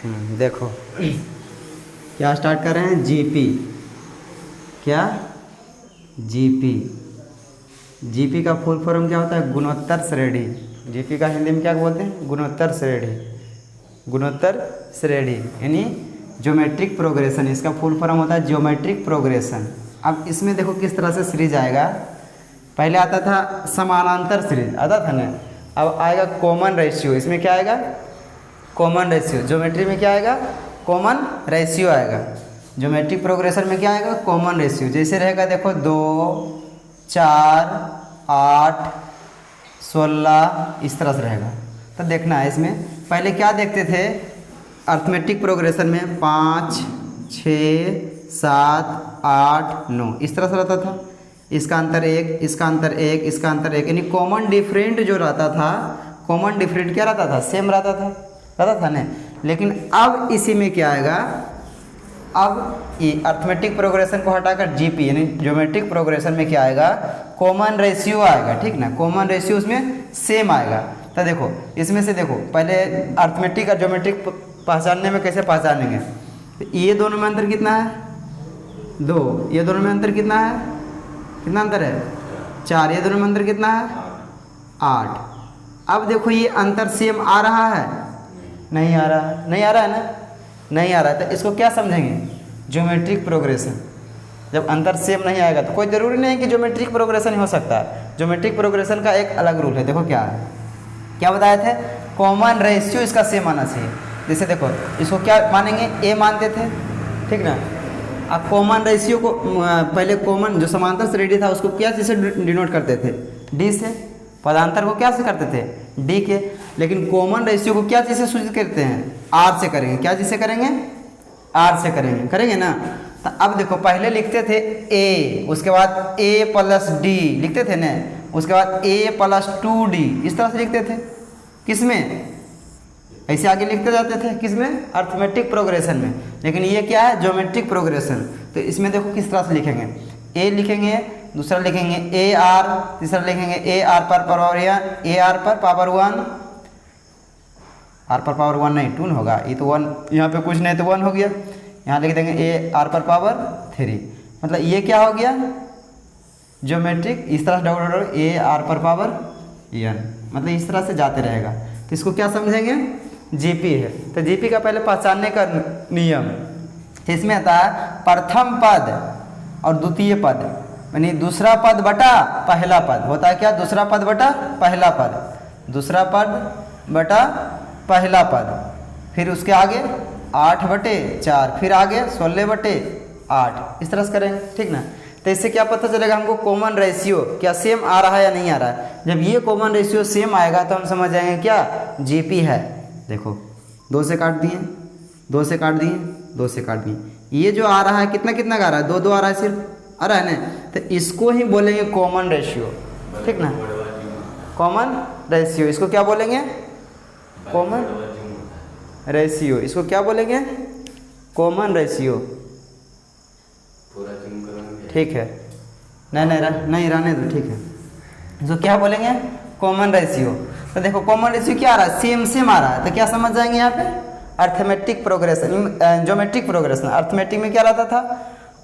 देखो क्या स्टार्ट कर रहे हैं, जीपी। क्या? जीपी। जीपी का फुल फॉर्म क्या होता है? गुणोत्तर श्रेणी। जीपी का हिंदी में क्या बोलते हैं? गुणोत्तर श्रेणी। गुणोत्तर श्रेणी यानी ज्योमेट्रिक प्रोग्रेशन, इसका फुल फॉर्म होता है ज्योमेट्रिक प्रोग्रेशन। अब इसमें देखो किस तरह से सीरीज आएगा। पहले आता था समानांतर सीरीज, आता था ना। अब आएगा कॉमन रेशियो। इसमें क्या आएगा? Common ratio. ज्योमेट्री में क्या आएगा? कॉमन रेशियो आएगा। ज्योमेट्रिक प्रोग्रेशन में क्या आएगा? Common ratio. जैसे रहेगा देखो 2, 4, 8, 16 इस तरह से रहेगा। तो देखना है इसमें पहले क्या देखते थे अर्थमेटिक प्रोग्रेशन में 5, 6, 7, 8, 9 इस तरह से रहता था। इसका अंतर 1, इसका अंतर 1, इसका अंतर 1, यानी कॉमन डिफरेंट जो रहता था, कॉमन डिफरेंट क्या रहता था? सेम रहता था ना। लेकिन अब इसी में क्या आएगा? अब ये अर्थमेटिक प्रोग्रेशन को हटाकर जीपी यानी ज्योमेट्रिक प्रोग्रेशन में क्या आएगा? कॉमन रेशियो आएगा, ठीक ना। कॉमन रेशियो उसमें सेम आएगा। तो देखो इसमें से देखो पहले अर्थमेटिक और ज्योमेट्रिक पहचानने में कैसे पहचानेंगे? तो ये दोनों में अंतर कितना है? 2। ये दोनों में अंतर कितना है? कितना अंतर है? 4। ये दोनों में अंतर कितना है? 8। अब देखो ये अंतर सेम आ रहा है? नहीं आ रहा है। नहीं आ रहा है ना? नहीं आ रहा है। तो इसको क्या समझेंगे? Geometric progression. जब अंतर सेम नहीं आएगा तो कोई ज़रूरी नहीं है कि ज्योमेट्रिक प्रोग्रेशन ही हो सकता है। ज्योमेट्रिक प्रोग्रेशन का एक अलग रूल है। देखो क्या है, क्या बताए थे? कॉमन रेशियो इसका सेम आना चाहिए। जैसे देखो इसको क्या मानेंगे? ए मानते थे, ठीक ना। अब कॉमन रेशियो को पहले कॉमन जो समांतर श्रेणी था उसको क्या चीज़ से डिनोट करते थे? डी से। पदांतर को क्या से करते थे? डी के। लेकिन कॉमन रेशियो को क्या चीज़ से सूचित करते हैं? आर से करेंगे। क्या चीज़ से करेंगे? आर से करेंगे ना। तो अब देखो पहले लिखते थे ए, उसके बाद ए प्लस डी लिखते थे ना, उसके बाद ए प्लस 2d इस तरह से लिखते थे। किसमें? ऐसे आगे लिखते जाते थे। किसमें? अर्थमेटिक प्रोग्रेशन में। लेकिन ये क्या है? Geometric progression. तो इसमें देखो किस तरह से लिखेंगे। ए लिखेंगे, दूसरा लिखेंगे ए आर, तीसरा लिखेंगे ए आर पर पावर ए आर पर पावर 1, आर पर पावर 1 नहीं 2 होगा, ये तो 1 यहाँ पे कुछ नहीं तो 1 हो गया। यहाँ लिख देंगे ए आर पर पावर 3, मतलब ये क्या हो गया? ज्योमेट्रिक। इस तरह से डबल ए आर पर पावर n, मतलब इस तरह से जाते रहेगा। तो इसको क्या समझेंगे? जीपी है। तो जीपी का पहले पहचानने का नियम इसमें आता है प्रथम पद और द्वितीय पद, यानी दूसरा पद बटा पहला पद होता है। क्या? दूसरा पद बटा पहला पद। दूसरा पद बटा पहला पद, फिर उसके आगे 8/4, फिर आगे 16/8 इस तरह से करेंगे, ठीक ना। तो इससे क्या पता चलेगा हमको? कॉमन रेशियो क्या सेम आ रहा है या नहीं आ रहा है। जब ये कॉमन रेशियो सेम आएगा तो हम समझ जाएंगे क्या? जीपी है। देखो 2 से काट दिए, 2 से काट दिए, 2 से काट दिए। ये जो आ रहा है कितना कितना का आ रहा है? 2 आ रहा है, सिर्फ आ रहा है ना। तो इसको ही बोलेंगे कॉमन रेशियो, ठीक ना। कॉमन रेशियो इसको क्या बोलेंगे? Common ratio. इसको क्या बोलेंगे? कॉमन रेशियो, ठीक है। नहीं रहने दो, ठीक है। इसको क्या बोलेंगे? Common ratio. तो देखो कॉमन रेशियो क्या आ रहा है? सेम आ रहा है। तो क्या समझ जाएंगे यहाँ पे? Arithmetic progression, geometric progression. Arithmetic में क्या रहता था?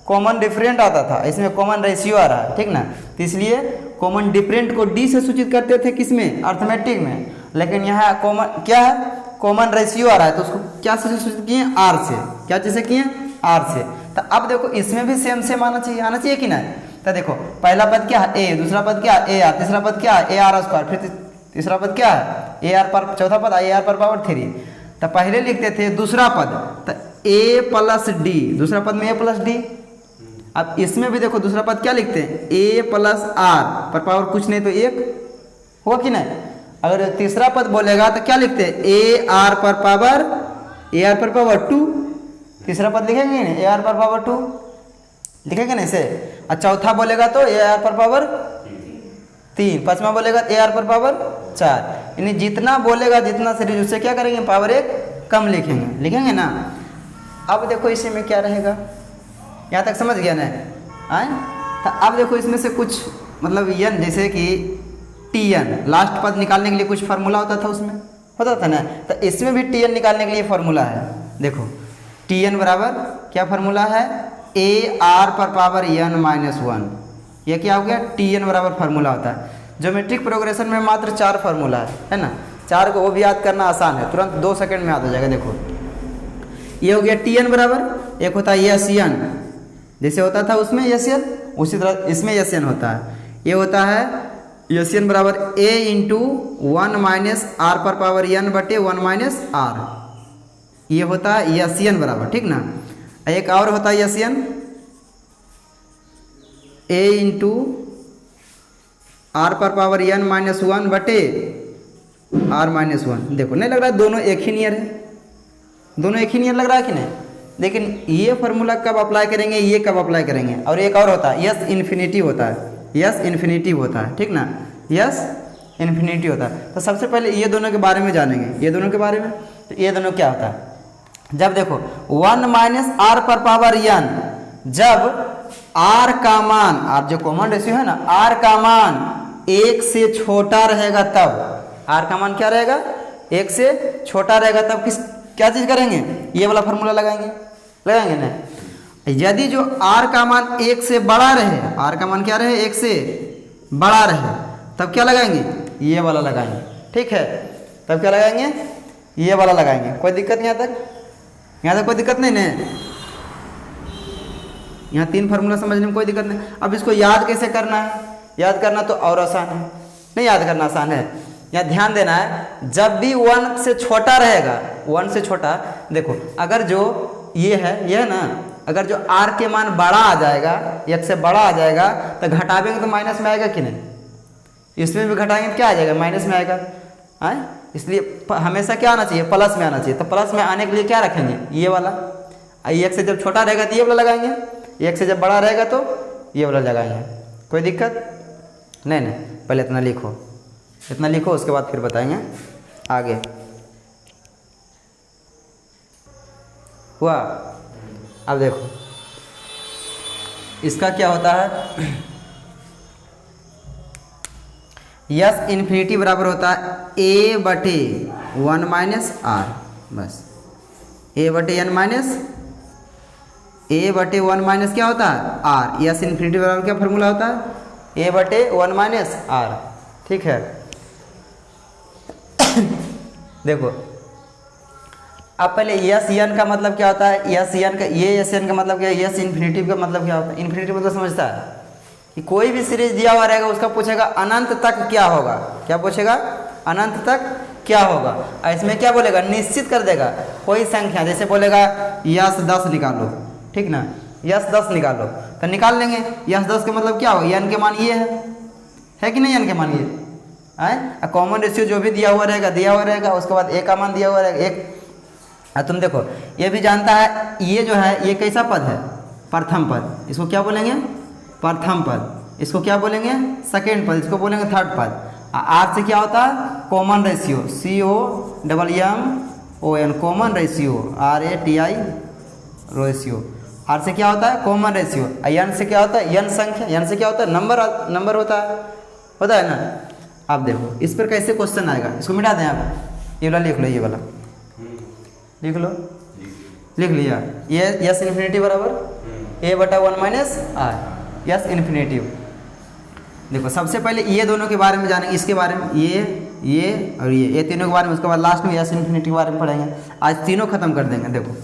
कॉमन डिफरेंट आता था, इसमें कॉमन रेशियो आ रहा है, ठीक ना। तो इसलिए कॉमन डिफरेंट को डी से सूचित करते थे, किसमें? अर्थमेटिक में। लेकिन यहाँ कॉमन क्या है? कॉमन रेशियो आ रहा है, तो उसको क्या से सूचित किए? आर से। क्या चीज़ से किए? आर से। तो अब देखो इसमें भी सेम आना चाहिए कि नहीं। तो देखो पहला पद क्या है? ए, दूसरा पद क्या है? ए आर, तीसरा पद क्या है? ए आर स्क्वायर, फिर तीसरा पद क्या है? ए आर पर, चौथा पद ए आर पर पावर 3। तो पहले लिखते थे दूसरा पद तो ए प्लस डी, दूसरा पद में ए प्लस डी। अब इसमें भी देखो दूसरा पद क्या लिखते हैं? ए प्लस आर पर पावर कुछ नहीं तो 1 होगा कि नहीं। अगर तीसरा पद बोलेगा तो क्या लिखते हैं? ए आर पर पावर 2। तीसरा पद लिखेंगे ना ए आर पर पावर 2 लिखेंगे ना इसे। और चौथा बोलेगा तो ए आर पर पावर 3, पांचवा बोलेगा ए आर पर पावर 4। यानी जितना बोलेगा, जितना सीरीज उससे क्या करेंगे? पावर 1 कम लिखेंगे ना। अब देखो इसी में क्या रहेगा? यहाँ तक समझ गया ना? आए तो अब देखो इसमें से कुछ मतलब यन, जैसे कि टी एन लास्ट पद निकालने के लिए कुछ फार्मूला होता था, उसमें होता था ना। तो इसमें भी टी एन निकालने के लिए फार्मूला है। देखो टी एन बराबर क्या फार्मूला है, ए आर पर पावर एन माइनस वन। यह क्या हो गया, टी एन बराबर फार्मूला होता है। ज्योमेट्रिक प्रोग्रेशन में मात्र 4 फार्मूला है ना, 4 को वो भी याद करना आसान है, तुरंत 2 सेकंड में याद हो जाएगा। देखो ये हो गया टी एन बराबर, एक होता है एस एन, जैसे होता था उसमें एस एन, उसी तरह इसमें एस एन होता है। ये होता है एस एन बराबर ए इंटू 1 माइनस आर पर पावर एन बटे 1 माइनस आर। ये होता है एस एन बराबर, ठीक ना। एक और होता है S N, a into r पर पावर एन माइनस 1 बटे आर माइनस 1। देखो नहीं लग रहा है दोनों एक ही नियर है, दोनों एक ही नियर लग रहा है कि नहीं। लेकिन ये फार्मूला कब अप्लाई करेंगे, ये कब अप्लाई करेंगे। और एक और होता है यस इन्फिनिटिव होता है, यस इन्फिनिटिव होता है, ठीक ना, यस इन्फिनिटिव होता है। तो सबसे पहले ये दोनों के बारे में जानेंगे, ये दोनों के बारे में। तो ये दोनों क्या होता है, जब देखो 1 माइनस आर पर पावर एन, जब आर का मान, आर जो कॉमन रेशियो है ना, आर का मान 1 से छोटा रहेगा तब, आर का मान क्या रहेगा, 1 से छोटा रहेगा तब क्या चीज़ करेंगे, ये वाला फार्मूला लगाएंगे ना। यदि जो आर का मान 1 से बड़ा रहे, आर का मान क्या रहे, 1 से बड़ा रहे, तब क्या लगाएंगे, ये वाला लगाएंगे, ठीक है। तब क्या लगाएंगे, ये वाला लगाएंगे। कोई दिक्कत नहीं यहाँ तक कोई दिक्कत नहीं ना। यहाँ 3 फार्मूला समझने में कोई दिक्कत नहीं। अब इसको याद कैसे करना है, याद करना तो और आसान है, नहीं याद करना आसान है। यहाँ ध्यान देना है, जब भी 1 से छोटा रहेगा, 1 से छोटा, देखो अगर जो ये है ना, अगर जो r के मान बड़ा आ जाएगा, 1 से बड़ा आ जाएगा, तो घटावेंगे तो माइनस में आएगा कि नहीं, इसमें भी घटाएंगे तो क्या आ जाएगा, माइनस में आएगा। इसलिए हमेशा क्या आना चाहिए, प्लस में आना चाहिए। तो प्लस में आने के लिए क्या रखेंगे, ये वाला। 1 से जब छोटा रहेगा तो ये वाला लगाएंगे, 1 से जब बड़ा रहेगा तो ये वाला लगाएंगे। कोई दिक्कत नहीं। पहले इतना लिखो, इतना लिखो, उसके बाद फिर बताएंगे आगे। हुआ। अब देखो इसका क्या होता है, यस इन्फिनिटी बराबर होता है ए बटे 1 माइनस आर, बस ए बटे एन माइनस, ए बटे 1 माइनस क्या होता है, आर। यस इन्फिनिटी बराबर क्या फार्मूला होता है, ए बटे 1 माइनस आर, ठीक है। देखो अब पहले यस एन का मतलब क्या होता है, यस एन का, ये यस एन का मतलब क्या है, यस इन्फिनिटिव का मतलब क्या होता है। इन्फिनिटिव मतलब समझता है कि कोई भी सीरीज दिया हुआ रहेगा, उसका पूछेगा अनंत तक क्या होगा, क्या पूछेगा, अनंत तक क्या होगा। और इसमें क्या बोलेगा, निश्चित कर देगा कोई संख्या, जैसे बोलेगा यस 10 निकालो, ठीक ना, यस 10 निकालो, तो निकाल लेंगे। यस 10 का मतलब क्या हो, एन के मान ये है कि नहीं, एन के मान ये है। कॉमन रेशियो जो भी दिया हुआ रहेगा, उसके बाद ए का मान दिया हुआ रहेगा, एक। तुम देखो ये भी जानता है, ये जो है ये कैसा पद है, प्रथम पद, इसको क्या बोलेंगे, प्रथम पद। इसको क्या बोलेंगे, सेकेंड पद। इसको बोलेंगे थर्ड पद। आर से क्या होता है, common ratio, COMMON, common ratio, RATI ratio. R से क्या होता है, कॉमन रेशियो। एन से क्या होता है, एन संख्या। एन से क्या होता है, नंबर होता है ना। आप देखो इस पर कैसे क्वेश्चन आएगा, इसको मिटा दें आप, ये वाला लिख लो, ये वाला लिख लो, लिख लिया। ये यस इन्फिनिटी बराबर ए बटा 1 माइनस आर, यस इन्फिनिटिव। देखो सबसे पहले ये दोनों के बारे में जानेंगे, इसके बारे में, ये और ये तीनों के बारे में। उसके बाद लास्ट में यस इन्फिनिटी के बारे में पढ़ेंगे। आज तीनों खत्म कर देंगे। देखो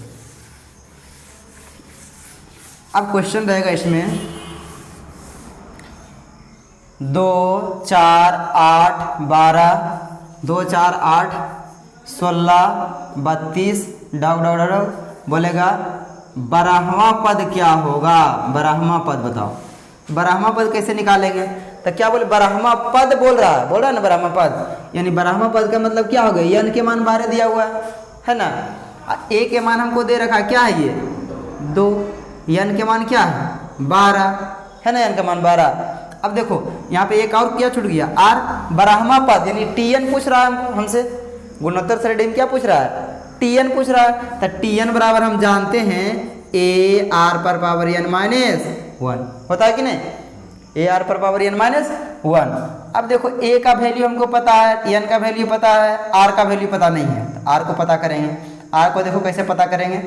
अब क्वेश्चन रहेगा इसमें 2 4 8 12, 2 4 8 16 32 डाउ बोलेगा 12वां पद क्या होगा, 12वां पद बताओ। 12वां पद कैसे निकालेंगे, तो क्या बोले, 12वां पद बोल रहा है ना, 12वां पद, यानी 12वां पद का मतलब क्या हो गया, एन के मान 12 दिया हुआ है ना, ए के मान हमको दे रखा है, क्या है ये 2, एन के मान क्या है 12 है ना, एन का मान 12। अब देखो यहाँ पे एक और क्या छूट गया, आर। 12वां पद यानी टीएन पूछ रहा है हमसे, गुणोत्तर श्रेणी में क्या पूछ रहा है, टीएन पूछ रहा है। तो टीएन बराबर हम जानते हैं ए आर पर पावर एन माइनस 1 होता है कि नहीं, ए आर पर पावर एन माइनस 1। अब देखो ए का वैल्यू हमको पता है, एन का वैल्यू पता है, आर का वैल्यू पता नहीं है, तो आर को पता करेंगे। आर को देखो कैसे पता करेंगे,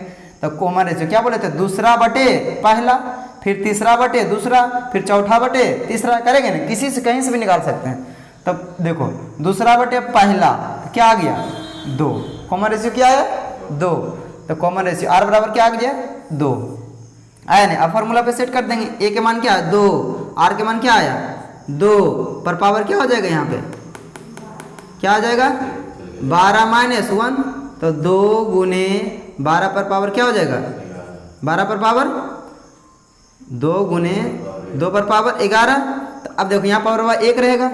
तो कॉमन रेशियो क्या बोले थे, दूसरा बटे पहला, फिर तीसरा बटे दूसरा, फिर चौथा बटे तीसरा, करेंगे ना, किसी से कहीं से भी निकाल सकते हैं। तब देखो दूसरा बटे पहला क्या आ गया 2, कॉमन रेशियो क्या है 2, तो कॉमन रेशियो आर बराबर क्या आ गया 2 आया ना। अब फॉर्मूला पे सेट कर देंगे, ए के मान क्या है 2, आर के मान क्या आया 2, पर पावर क्या हो जाएगा यहाँ पे, क्या आ जाएगा 12 - 1, तो 2 गुने 12 पर पावर क्या हो जाएगा 12 पर पावर 2 गुने 2 पर पावर 11। तो अब देखो यहाँ पावर 1 रहेगा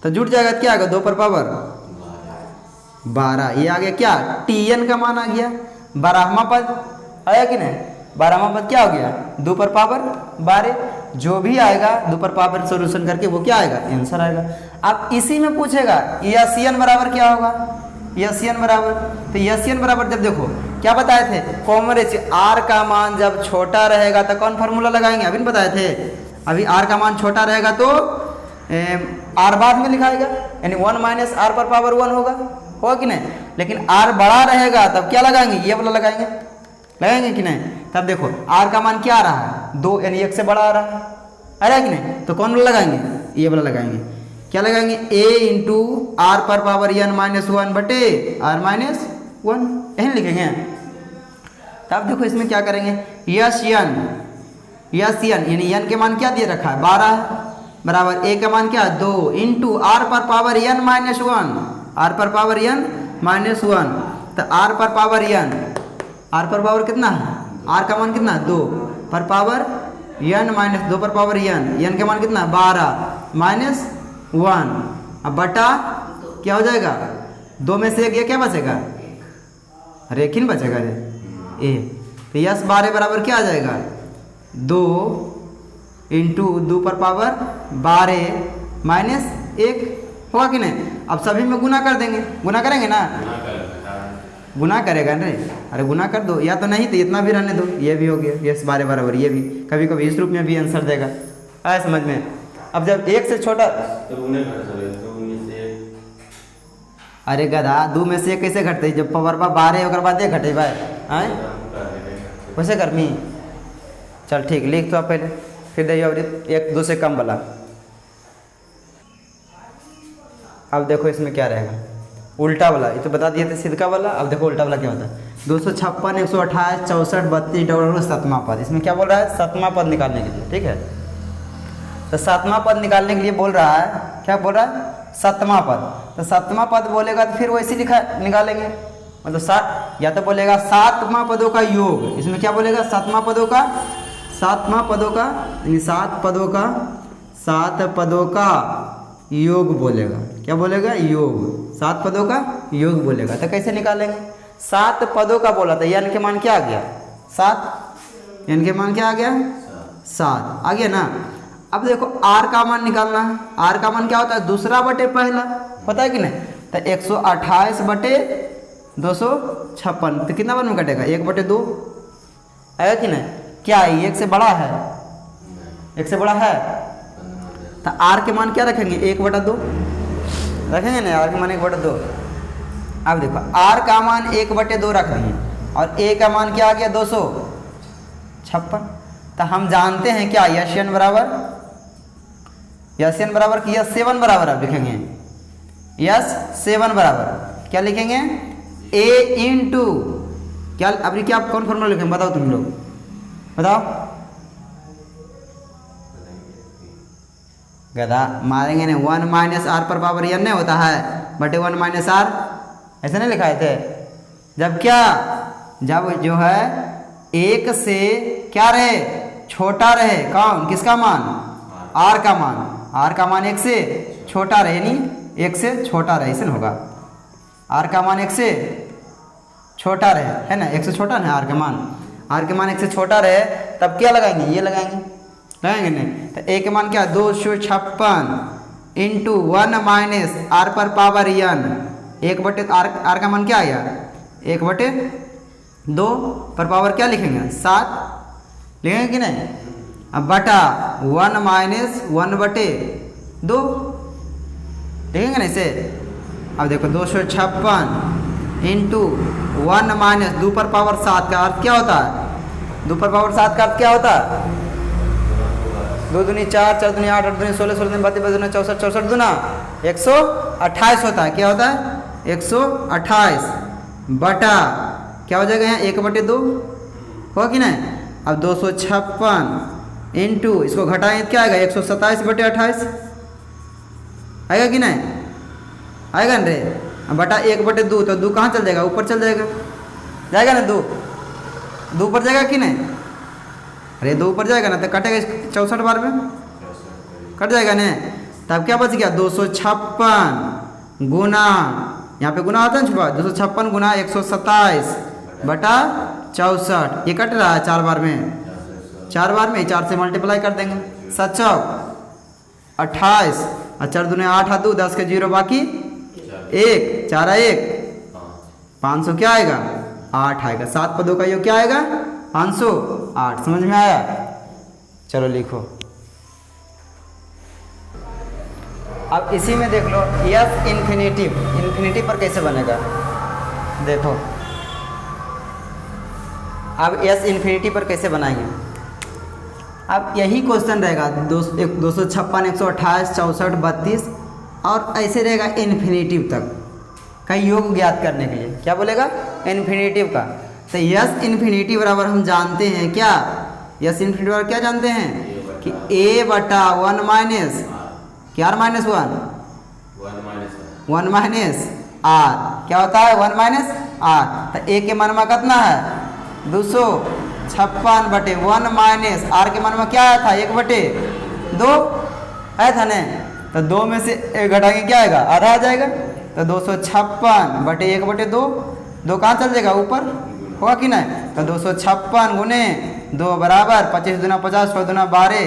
तो जुट जाएगा, क्या आएगा 2 पर पावर 12, ये आ गया क्या Tn का मान आ गया। 12वां पद आया कि नहीं, 12वां पद क्या हो गया 2 पर पावर 12, जो भी आएगा 2 पर पावर सोल्यूशन करके वो क्या आएगा आंसर आएगा। अब इसी में पूछेगा Sn बराबर क्या होगा, Sn बराबर, तो Sn बराबर जब देखो क्या बताए थे, कॉमन रेशियो आर का मान जब छोटा रहेगा तो कौन फार्मूला लगाएंगे, अभी बताए थे, अभी आर का मान छोटा रहेगा तो आर बाद में लिखाएगा, यानी 1 - आर पर पावर 1 होगा कि नहीं। लेकिन आर बड़ा रहेगा तब क्या लगाएंगे, ये वाला लगाएंगे कि नहीं। तब देखो आर का मान क्या आ रहा है 2, यानी 1 से बड़ा आ रहा है कि नहीं, तो कौन वाला लगाएंगे, ये वाला लगाएंगे। क्या लगाएंगे a इंटू आर पर पावर n -1 बटे r -1, यही लिखेंगे। तब देखो इसमें क्या करेंगे, Sn यानी n के मान क्या दिए रखा है 12 है, बराबर a का मान क्या है 2 इंटू आर पर पावर n -1, आर पर पावर n -1, तो आर पर पावर n, आर पर पावर कितना है, आर का मान कितना 2 पर पावर n -2 पर पावर n के मान कितना 12 -1, अब बटा क्या हो जाएगा 2 में से 1 ये क्या बचेगा, रेखिन बचेगा रे ए, तो यस 12 बराबर क्या आ जाएगा 2 इंटू 2 पर पावर 12 -1 होगा कि नहीं। अब सभी में गुना कर देंगे, गुना करेंगे ना, गुना करेगा ना, अरे गुना कर दो, या तो नहीं तो इतना भी रहने दो, ये भी हो गया यस 12 बराबर, ये भी कभी कभी इस रूप में भी आंसर देगा, आया समझ में। अब जब 1 से छोटा, अरे गधा 2 में से 1 कैसे घटते, जब पावर 12 ओकर बाद 1 घटे भाई, आए वैसे गर्मी, चल ठीक लिख तो आप पहले, फिर देखिए और 1 2 से कम वाला। अब देखो इसमें क्या रहेगा, उल्टा वाला, ये तो बता दिए थे सीधा वाला, अब देखो उल्टा वाला क्या होता है 256 128 64 32 डबल 7वां पद, इसमें क्या बोल रहा है 7वां पद निकालने के लिए, ठीक है। तो 7वां पद निकालने के लिए बोल रहा है, क्या बोल रहा है 7वां पद, तो 7वां पद बोलेगा तो फिर वैसे निकालेंगे, मतलब 7, या तो बोलेगा 7वां पदों का योग, इसमें क्या बोलेगा 7वां पदों का यानी 7 पदों का योग बोलेगा, क्या बोलेगा योग, 7 पदों का योग बोलेगा। तो कैसे निकालेंगे, 7 पदों का बोला था, n के मान क्या आ गया 7, n के मान क्या आ गया 7 आ गया ना। अब देखो r का मान निकालना है, r का मान क्या होता है दूसरा बटे पहला, पता है कि नहीं, तो 128 बटे 256, तो कितना बार में कटेगा 1/2 आएगा कि नहीं, क्या है 1 से बड़ा है, 1 से बड़ा है, तो r के मान क्या रखेंगे 1/2 रखेंगे ना, r के मान 1/2। अब देखो r का मान 1/2 रख दिए और a का मान क्या आ गया 256, तो हम जानते हैं क्या Sn बराबर कि S7 बराबर आप लिखेंगे, S7 बराबर क्या लिखेंगे a इंटू क्या, अभी क्या कौन फॉर्मूला लिखेंगे बताओ तुम लोग, बताओ गधा मारेंगे नहीं, 1 - आर पर पावर n नहीं होता है बटे 1 - आर, ऐसे नहीं लिखाए थे, जब क्या जब जो है 1 से क्या रहे छोटा रहे, कौन किसका मान आर का मान, आर का मान 1 से छोटा रहे, यानी 1 से छोटा रहे, ऐसे होगा आर का मान 1 से छोटा रहे, है ना 1 से छोटा ना आर का मान, आर के मान 1 से छोटा रहे, तब क्या लगाएंगे ये लगाएंगे नहीं, तो a के मान क्या 256 इंटू 1 - आर पर पावर n, 1/, आर का मान क्या आया 1/2 पर पावर क्या लिखेंगे 7 लिखेंगे कि नहीं, अब बटा 1 - 1/2 लिखेंगे ना इसे। अब देखो 256 इंटू 1 माइनस 2 पर पावर 7 का अर्थ क्या होता है? 2 पर पावर 7 का अर्थ क्या होता है? 2 दूनी 4, 4 दूनी 8, 8 दूनी 16, 16 दूनी 32, 32 दूनी 64, 64 दूना 128 होता है। क्या होता है? 128 बटा क्या हो जाएगा यहाँ 1/2 हो कि नहीं। अब 256 इंटू इसको घटाएं क्या आएगा 127/28 आएगा कि नहीं? आएगा ना रे। अब बटा 1/2 तो 2 कहाँ चल जाएगा? ऊपर चल जाएगा, जाएगा ना 2 ऊपर जाएगा कि नहीं? अरे 2 ऊपर जाएगा ना तो कटेगा 64 बार में कट जाएगा ना। तब क्या बच गया 256 गुना यहाँ पे गुना होता है ना छुपा 256 गुना 127/64 ये कट रहा है 4 बार में 4 से मल्टीप्लाई कर देंगे 7 28 और 4 दूने 8 और 2 10 के 0 बाकी 1 4 1 500 क्या आएगा 8 आएगा। 7 पर 2 का योग क्या आएगा 508। समझ में आया? चलो लिखो। अब इसी में देख लो यस इन्फिनिटिव पर कैसे बनेगा देखो। अब यस इन्फिनिटिव पर कैसे बनाएंगे? अब यही क्वेश्चन रहेगा 256 128 64 32 और ऐसे रहेगा इन्फिनिटिव तक का योग ज्ञात करने के लिए। क्या बोलेगा? इन्फिनिटिव का। तो यस इन्फिनिटिव बराबर हम जानते हैं क्या? यस इन्फिनिटिव बराबर क्या जानते हैं कि a बटा 1 माइनस क्या r माइनस 1 माइनस r क्या होता है 1 माइनस r। तो a के मान में कितना है 256/1 माइनस r के मान में क्या आया था 1/2 आया था ना। तो 2 में से 1 घटाएंगे क्या आएगा आधा आ जाएगा। तो 256/1/2 2 कहाँ चल जाएगा ऊपर होगा कि नहीं। तो 256 गुने 2 बराबर 25 दूना 50 6 दूना 12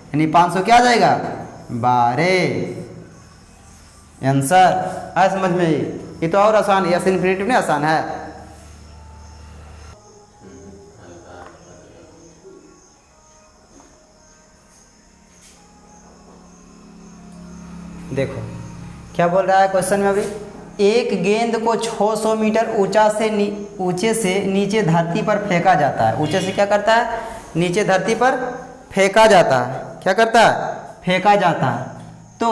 यानी 500 क्या आ जाएगा 12 आंसर। है समझ में? ये तो और आसान है, यस इन्फिनिटिव नहीं आसान है। देखो क्या बोल रहा है क्वेश्चन में। अभी एक गेंद को 600 मीटर ऊंचे से नीचे धरती पर फेंका जाता है। ऊंचे से क्या करता है नीचे धरती पर फेंका जाता है। क्या करता है फेंका जाता है। तो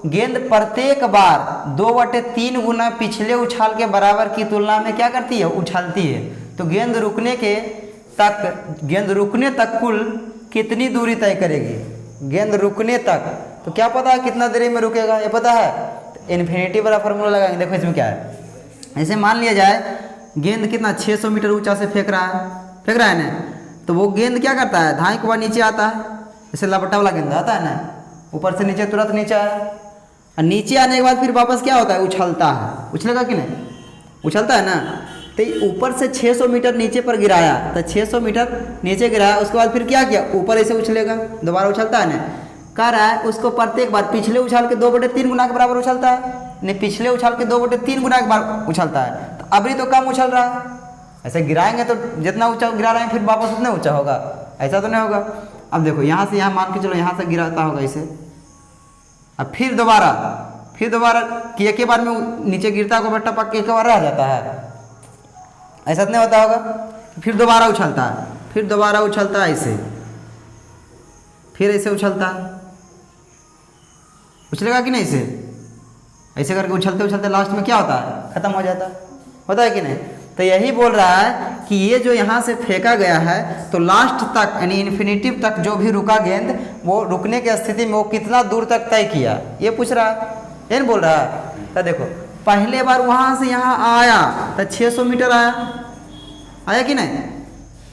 गेंद प्रत्येक बार 2/3 गुना पिछले उछाल के बराबर की तुलना में क्या करती है उछलती है। तो गेंद रुकने तक कुल कितनी दूरी तय करेगी? गेंद रुकने तक तो क्या पता है कितना देरी में रुकेगा ये पता है। तो इन्फिनिटिव वाला फार्मूला लगाएंगे। देखो इसमें क्या है। ऐसे मान लिया जाए गेंद कितना 600 मीटर ऊंचा से फेंक रहा है ना। तो वो गेंद क्या करता है धाई के बाद नीचे आता है। जैसे लपटा वाला गेंद आता है ना ऊपर से नीचे तुरंत नीचे आया और नीचे आने के बाद फिर वापस क्या होता है उछलता है। उछलेगा कि नहीं उछलता है ना। तो ऊपर से 600 मीटर नीचे पर गिराया तो 600 मीटर नीचे गिराया उसके बाद फिर क्या किया ऊपर ऐसे उछलेगा दोबारा उछलता है ना। कह रहा है उसको प्रत्येक बार पिछले उछाल के 2/3 गुना के बराबर उछलता है नहीं पिछले उछाल के 2/3 गुना के बराबर उछलता है। तो अभी तो कम उछल रहा है। ऐसे गिराएंगे तो जितना ऊंचा गिरा रहे हैं फिर वापस उतना ऊंचा होगा ऐसा तो नहीं होगा। अब देखो यहाँ से यहाँ मान के चलो यहाँ से गिराता होगा इसे अब फिर दोबारा कि एक ही बार में नीचे गिरता होगा बट्टा पक के एक बार रह जाता है ऐसा तो नहीं होता होगा। फिर दोबारा उछलता है ऐसे फिर ऐसे उछलता है उछलेगा कि नहीं ऐसे करके उछलते लास्ट में क्या होता है खत्म हो जाता है कि नहीं। तो यही बोल रहा है कि ये जो यहाँ से फेंका गया है तो लास्ट तक यानी इन्फिनिटिव तक जो भी रुका गेंद वो रुकने की स्थिति में वो कितना दूर तक तय किया ये पूछ रहा है ये नहीं बोल रहा है। तो देखो पहले बार वहाँ से यहाँ आया तो 600 मीटर आया कि नहीं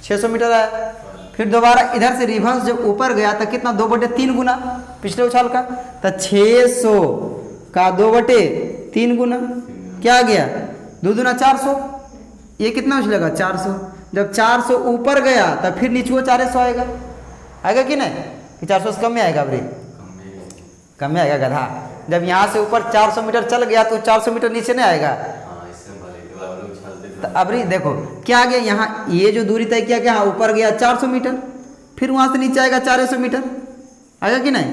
600 मीटर आया। फिर दोबारा इधर से रिवर्स जब ऊपर गया तो कितना 2/3 गुना पिछले उछाल का। तो 600 का 2/3 गुना क्या आ गया 2 दूना 400 ये कितना उछलेगा 400। जब 400 ऊपर गया तो फिर नीचे 400 आएगा कि नहीं कि 400 से कम में आएगा अभी कम में आएगा गधा। जब यहाँ से ऊपर 400 मीटर चल गया तो 400 मीटर नीचे नहीं आएगा। तो अभी देखो क्या आ गया यहाँ ये जो दूरी तय किया क्या ऊपर गया 400 मीटर फिर वहाँ से नीचे आएगा 400 मीटर आएगा कि नहीं।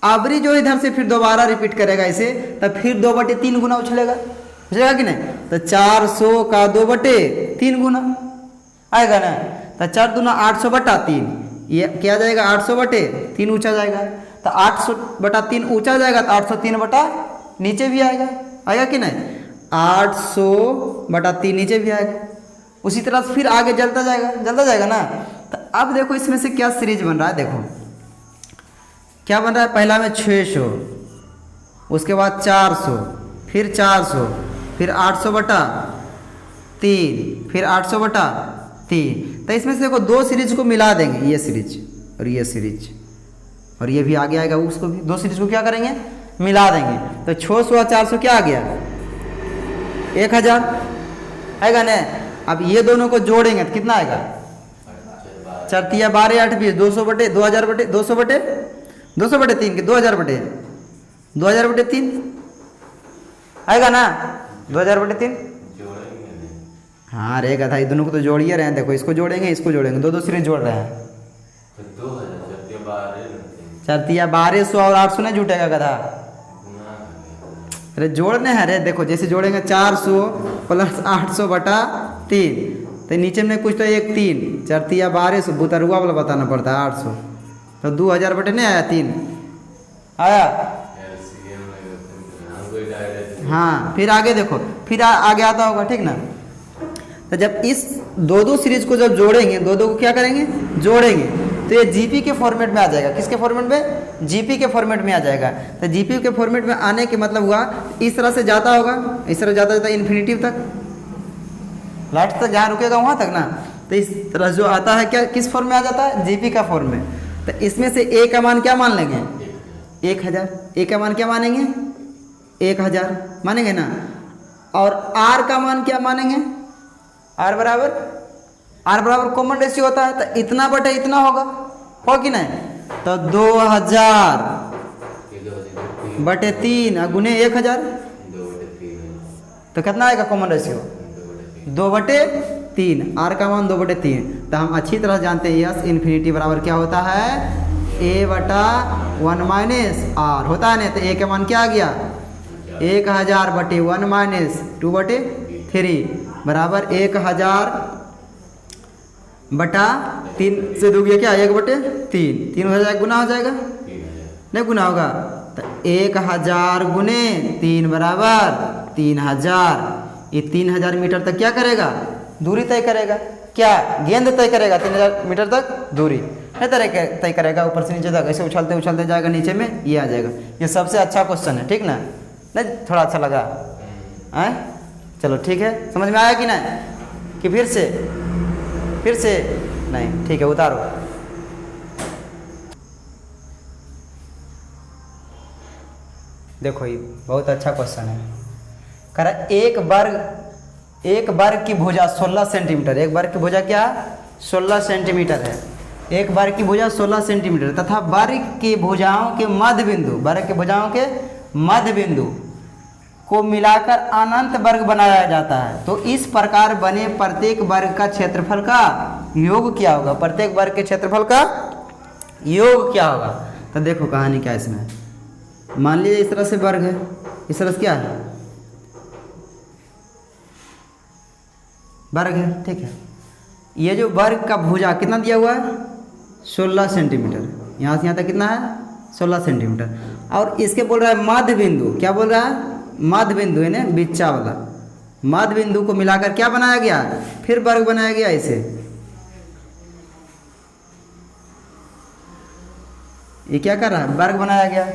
अबरी जो इधर से फिर दोबारा रिपीट करेगा इसे तो फिर 2/3 गुना उछलेगा कि नहीं। तो 400 का 2/3 गुना आएगा ना। तो 4 दूना 800/3, ये क्या जाएगा 800/3 ऊंचा जाएगा। तो 800/3 ऊंचा जाएगा तो 803 बटा नीचे भी आएगा, आएगा कि नहीं, 800/3 नीचे भी आएगा। उसी तरह से फिर आगे जलता जाएगा ना। तो अब देखो इसमें से क्या सीरीज बन रहा है, देखो क्या बन रहा है, पहला में 600, उसके बाद 400, फिर 400, फिर 800/3, फिर 800/3। तो इसमें से देखो दो सीरीज को मिला देंगे, ये सीरीज और ये सीरीज, और ये भी आगे आएगा उसको भी, दो सीरीज को क्या करेंगे, मिला देंगे। तो 600 और 400 क्या आ गया, 1000 आएगा ना। अब ये दोनों को जोड़ेंगे तो कितना आएगा, 4 तिया 12 8 20, 200/2000/200/3 के 2000/3 आएगा ना, 2000/3। हाँ रहेगा था, ये दोनों को तो जोड़िए रहे हैं, देखो इसको जोड़ेंगे इसको जोड़ेंगे, दो सीरीज जोड़ रहे हैं। 4 तिया 1200 और 800 नहीं जुटेगा गधा, अरे जोड़ने हैं रे। देखो जैसे जोड़ेंगे 400 + 800/3, तो नीचे में कुछ तो 1 3, 4 तिया 1200, बुतरुआ वाला बताना पड़ता है 800, तो 2000/3 नहीं आया, 3 आया। हाँ फिर आगे देखो, फिर आगे आता होगा, ठीक ना। तो जब इस दो सीरीज को जब जोड़ेंगे, दो को क्या करेंगे, जोड़ेंगे, तो ये जीपी के फॉर्मेट में आ जाएगा। किसके फॉर्मेट में, जीपी के फॉर्मेट में आ जाएगा। तो जीपी के फॉर्मेट में आने के मतलब हुआ इस तरह से जाता होगा, इस तरह जाता जाता इन्फिनिटिव तक, लास्ट तक जहाँ रुकेगा वहाँ तक ना। तो इस तरह जो आता है क्या, किस फॉर्म में आ जाता है, जीपी का फॉर्म में। तो इसमें से ए का मान क्या मान लेंगे, 1000, ए का मान क्या मानेंगे, 1000 मानेंगे ना। और आर का मान क्या मानेंगे, आर बराबर कॉमन रेशियो होता है, तो इतना बटे इतना होगा, हो कि नहीं। तो 2000/3 गुने 1000, तो कितना आएगा कॉमन रेशियो, 2/3। आर का मान 2/3। तो हम अच्छी तरह जानते हैं यस इन्फिनिटी बराबर क्या होता है, a/1 - r होता है ना। तो ए का मान क्या आ गया, 1000/1 - 2/3 बराबर 1000/3 से 2 गया क्या, 1/3, 3000 गुना हो जाएगा, नहीं गुना होगा। तो 1000 गुने 3 बराबर 3000। ये 3000 मीटर तक क्या करेगा, दूरी तय करेगा, क्या गेंद तय करेगा, 3000 मीटर तक दूरी नहीं तय करेगा, ऊपर से नीचे तक ऐसे उछलते उछलते जाएगा, नीचे में ये आ जाएगा। ये सबसे अच्छा क्वेश्चन है, ठीक ना, नहीं थोड़ा अच्छा लगा है, चलो ठीक है, समझ में आया कि नहीं, कि फिर से नहीं, ठीक है उतारो। देखो ये बहुत अच्छा क्वेश्चन है, कह रहा एक वर्ग की भुजा 16 सेंटीमीटर, एक वर्ग की भुजा क्या 16 सेंटीमीटर है, एक वर्ग की भुजा 16 सेंटीमीटर तथा वर्ग की भुजाओं के मध्य बिंदु को मिलाकर अनंत वर्ग बनाया जाता है। तो इस प्रकार बने प्रत्येक वर्ग का क्षेत्रफल का योग क्या होगा, प्रत्येक वर्ग के क्षेत्रफल का योग क्या होगा। तो देखो कहानी क्या है इसमें, मान लीजिए इस तरह से वर्ग है, इस तरह से क्या है, वर्ग है, ठीक है। ये जो वर्ग का भुजा कितना दिया हुआ है, 16 सेंटीमीटर, यहाँ से यहाँ तक कितना है, 16 सेंटीमीटर। और इसके बोल रहा है मध्य बिंदु, क्या बोल रहा है, मध्य बिंदु है ना, बिच्चा वाला मध्य बिंदु को मिलाकर क्या बनाया गया, फिर वर्ग बनाया गया इसे। ये क्या कर रहा है, वर्ग बनाया गया,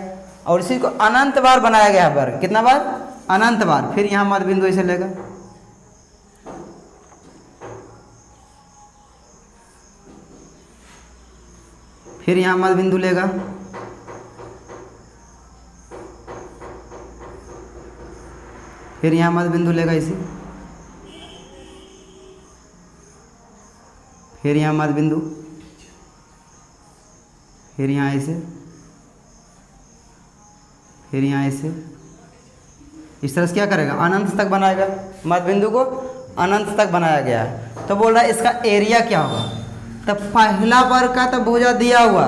और इसी को अनंत बार बनाया गया है वर्ग, कितना बार, अनंत बार। फिर यहाँ मध्य बिंदु इसे लेगा, फिर यहाँ मध्य बिंदु लेगा, फिर यहाँ मध्य बिंदु लेगा इसे, फिर यहाँ मध्य बिंदु, फिर यहाँ इसे, फिर यहाँ इसे, इस तरह से क्या करेगा, अनंत तक बनाएगा, मध्य बिंदु को अनंत तक बनाया गया है। तो बोल रहा है इसका एरिया क्या होगा। तो पहला वर्ग का तो भुजा दिया हुआ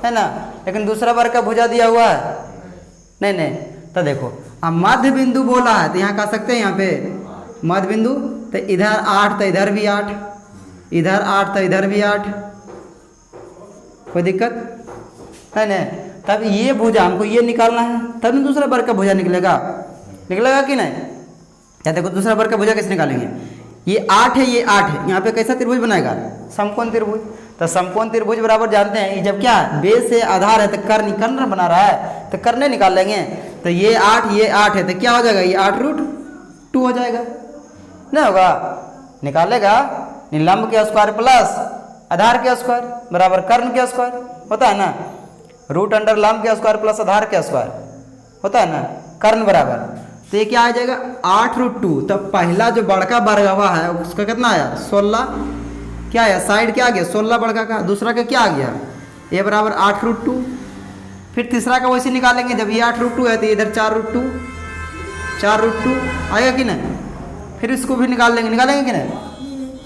है ना, लेकिन दूसरा वर्ग का भुजा दिया हुआ है नहीं। तो देखो अब मध्य बिंदु बोला है, तो यहाँ कह सकते हैं यहाँ पे मध्य बिंदु, तो इधर 8 तो इधर भी 8, इधर 8 तो इधर भी 8, कोई दिक्कत है नहीं। तब ये भुजा हमको ये निकालना है, तब ना दूसरा वर्ग का भुजा निकलेगा, निकलेगा कि नहीं। या देखो दूसरा वर्ग का भुजा कैसे निकालेंगे, ये 8 है ये 8 है, यहाँ पे कैसा त्रिभुज बनाएगा, समकोण त्रिभुज। तो समकोण त्रिभुज बराबर जानते हैं कि जब क्या बेस से आधार है तो कर्ण, कर्ण बना रहा है तो कर्ण निकाल लेंगे। तो ये 8 है तो क्या हो जाएगा, ये 8√2 हो जाएगा, नहीं होगा, निकालेगा। लंब के स्क्वायर प्लस आधार के स्क्वायर बराबर कर्ण के स्क्वायर होता है ना, रूट अंडर लंब के स्क्वायर प्लस आधार के स्क्वायर होता है ना, कर्ण बराबर। तो ये क्या आ जाएगा 8√2। तो पहला जो बड़का बरगवा है उसका कितना आया 16, क्या आया साइड क्या आ गया 16 बड़का का, दूसरा का क्या आ गया ए बराबर 8√2। फिर तीसरा का वैसे निकालेंगे, जब ये 8√2 है तो इधर 4√2 आएगा कि नहीं। फिर इसको भी निकालेंगे कि नहीं,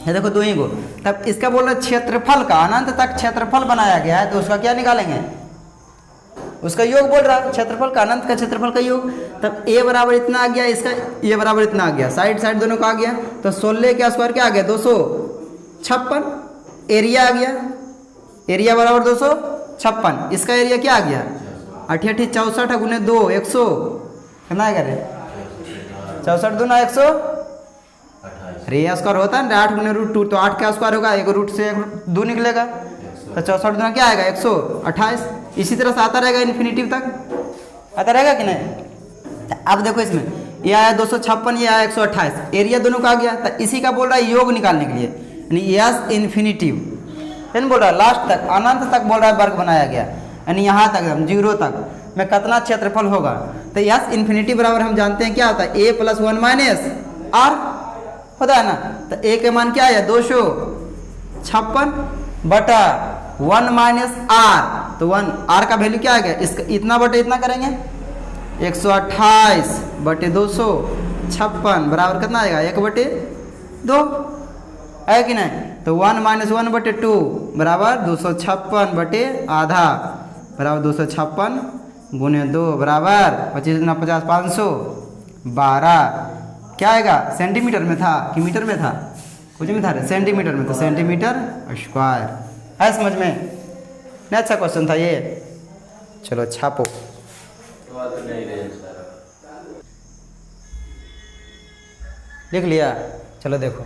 ये देखो दो ही को। तब इसका बोल रहे क्षेत्रफल का अनंत तक क्षेत्रफल बनाया गया है, तो उसका क्या निकालेंगे, उसका योग बोल रहा है, क्षेत्रफल का अनंत का क्षेत्रफल का योग। तब ए बराबर इतना आ गया, इसका ए बराबर इतना आ गया, साइड साइड दोनों का आ गया। तो 16 के स्क्वायर क्या आ गया 256, एरिया आ गया, एरिया बराबर 256। इसका एरिया क्या आ गया 8 8 64 गुने 2 100, कितना आएगा रे 64 दूना 100, अरे स्क्वायर होता है ना 8 गुने √2, तो 8 का स्क्वायर होगा, एक रूट से 2 निकलेगा, तो 64 दूना क्या आएगा 128। इसी तरह से आता रहेगा इन्फिनिटिव तक, आता रहेगा कि नहीं। अब देखो इसमें ये आया 256, ये आया 128, एरिया दोनों का आ गया। तो इसी का बोल रहा है योग निकालने के लिए, यानी यस इन्फिनिटिव बोल रहा है, लास्ट तक अनंत तक बोल रहा है वर्ग बनाया गया, यानी यहाँ तक एकदम 0 तक में कितना क्षेत्रफल होगा। तो यस इन्फिनिटी बराबर हम जानते हैं क्या होता है a + 1 - r होता है ना। तो a के मान क्या है 256 बटा 1 - r, तो 1 r का वैल्यू क्या आ गया, इसका इतना बटे इतना करेंगे 128 बटे 256 बराबर कितना आएगा 1/2 है कि नहीं। तो 1 - 1 बटे 2 बराबर 256 बटे आधा बराबर 256 गुने 2 बराबर 25 × 50 512, क्या आएगा सेंटीमीटर में था कि मीटर में था, कुछ में था सेंटीमीटर में, तो सेंटीमीटर स्क्वायर है। समझ में नहीं, अच्छा क्वेश्चन था ये, चलो छापो। लिख लिया, चलो देखो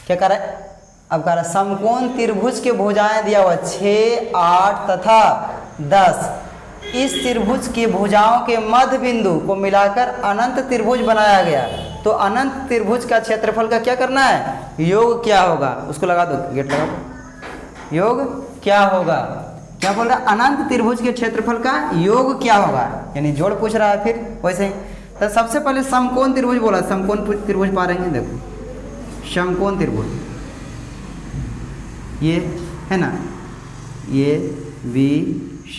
क्या कर रहा है। अब कह रहा है समकोण त्रिभुज के भुजाएं दिया हुआ 6 8 तथा 10, इस त्रिभुज की भुजाओं के मध्य बिंदु को मिलाकर अनंत त्रिभुज बनाया गया। तो अनंत त्रिभुज का क्षेत्रफल का क्या करना है, योग क्या होगा, उसको लगा दो, गेट लगा दो, योग क्या होगा, क्या बोल रहा है अनंत त्रिभुज के क्षेत्रफल का योग क्या होगा, यानी जोड़ पूछ रहा है। फिर वैसे ही तो सबसे पहले समकोण त्रिभुज बोला, समकोण त्रिभुज पा रहे हैं, देखो समकोण त्रिभुज ये है ना, ये BC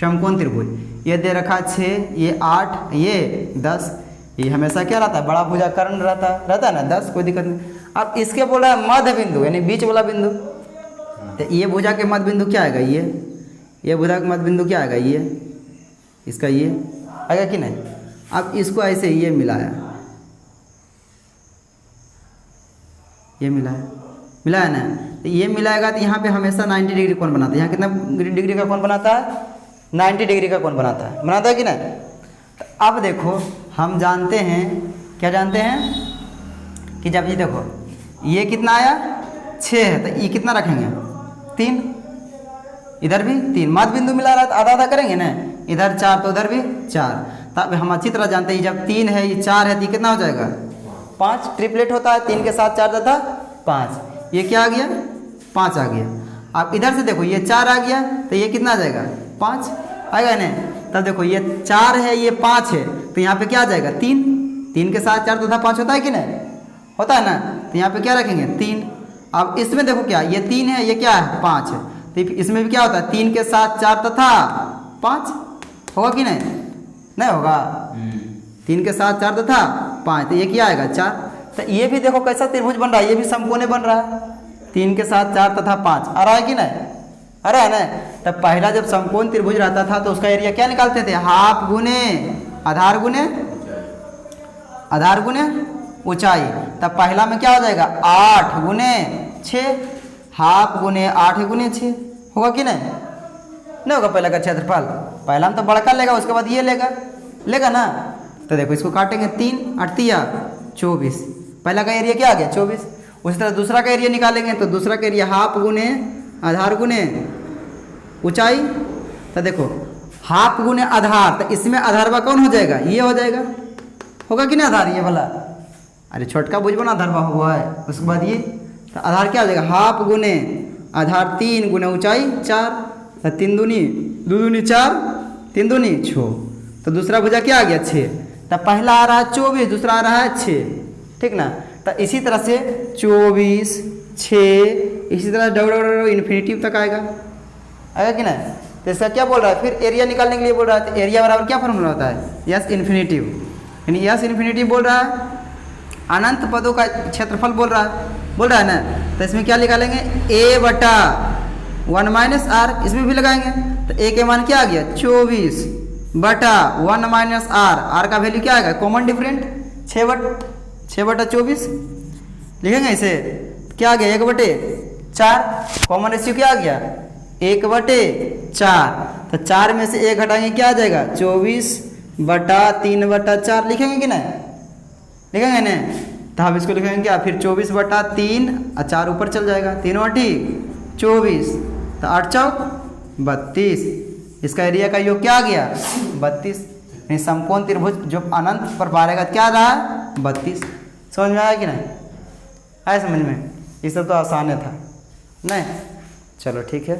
समकोण त्रिभुज, ये दे रखा 6, ये 8, ये 10, ये हमेशा क्या रहता है बड़ा भुजा कर्ण रहता है ना 10, कोई दिक्कत नहीं। अब इसके बोला है मध्य बिंदु यानी बीच वाला बिंदु, तो ये भुजा के मध्य बिंदु क्या आएगा, ये भुजा का मध्य बिंदु क्या आएगा, ये इसका ये आएगा कि नहीं। अब इसको ऐसे ये मिलाया, ये मिलाया ना, तो ये मिलाएगा तो यहाँ पे हमेशा 90 डिग्री कौन बनाता है, यहाँ कितना डिग्री का कौन बनाता है 90 डिग्री का कौन बनाता है कि नहीं। तो अब देखो हम जानते हैं, क्या जानते हैं कि जब ये देखो ये कितना आया 6 है, तो ये कितना रखेंगे 3, इधर भी 3, मध्य बिंदु मिला रहा है तो आधा आधा करेंगे ना, इधर 4 तो उधर भी 4। तब हम अच्छी तरह जानते हैं जब 3 है ये 4 है तो ये कितना हो जाएगा 5, ट्रिपलेट होता है 3 के साथ 4 तथा 5, ये क्या आ गया 5 आ गया। अब इधर से देखो ये 4 आ गया तो ये कितना आ जाएगा 5 आएगा ना। तब देखो ये 4 है ये 5 है, तो यहाँ पे क्या आ जाएगा 3, 3 के साथ 4 तथा 5 होता है कि नहीं, होता है ना। तो यहाँ पे क्या रखेंगे 3। अब इसमें देखो क्या ये 3 है ये क्या है 5 है, तो इसमें भी क्या होता है 3 के साथ 4 तथा 5 होगा कि नहीं होगा, 3 के साथ 4 तथा 5, तो ये क्या आएगा 4। तो ये भी देखो कैसा त्रिभुज बन रहा है, ये भी समकोण बन रहा है, 3 के साथ 4 तथा 5 आ रहा है कि नहीं, आ रहा है ना। तब पहला जब समकोण त्रिभुज रहता था तो उसका एरिया क्या निकालते थे, हाफ गुने आधार गुने ऊंचाई। तब पहला में क्या हो जाएगा 8 गुने 6, हाफ गुने 8 गुने 6 होगा कि नहीं? नहीं होगा पहला का क्षेत्रफल। पहला में तो बड़का लेगा, उसके बाद ये लेगा ना। तो देखो इसको काटेंगे 3 8 24। पहला का एरिया क्या आ गया 24। उसी तरह दूसरा का एरिया निकालेंगे तो दूसरा का एरिया हाफ गुने आधार गुने ऊंचाई। तो देखो हाफ गुने आधार, तो इसमें आधारवा कौन हो जाएगा? ये हो जाएगा, होगा कि नहीं आधार ये वाला? अरे छोटका बुझबो ना आधारवा हुआ है। उसके बाद ये तो आधार क्या हो जाएगा? हाफ गुने आधार 3 गुने ऊंचाई 4, तो 3 दूनी 2 दूनी 4 3 दूनी 6। तो दूसरा भुजा क्या आ गया 6। तो पहला आ रहा है 24, दूसरा आ रहा है 6, ठीक ना। तो इसी तरह से 24 6 इसी तरह डबल इन्फिनिटिव तक आएगा कि नहीं? तो इसका क्या बोल रहा है? फिर एरिया निकालने के लिए बोल रहा है। तो एरिया बराबर क्या फॉर्मूला होता है? यस इन्फिनिटिव, यानी यस इन्फिनिटिव बोल रहा है। अनंत पदों का क्षेत्रफल बोल रहा है ना। तो इसमें क्या निकालेंगे? a बटा 1 माइनस आर, इसमें भी लगाएंगे। तो a के मान क्या आ गया 24 बटा 1 माइनस आर का वैल्यू क्या आएगा? कॉमन डिफरेंट 6 बटा 24 लिखेंगे इसे। क्या आ गया 1/4, कॉमन रेशियो क्या आ गया 1/4। तो 4 में से 1 घटाएंगे क्या आ जाएगा 24 बटा 3 बटा 4 लिखेंगे कि नहीं? लिखेंगे ना। तो हम इसको लिखेंगे क्या? फिर 24 बटा 3 और 4 ऊपर चल जाएगा, 3 बटी 24, तो 8 चौक 32। इसका एरिया का योग क्या आ गया 32। यानी समकोण त्रिभुज जो अनंत पर बारेगा क्या रहा 32। समझ में आया कि नहीं? आया समझ में? ये सब तो आसान था नहीं? चलो ठीक है।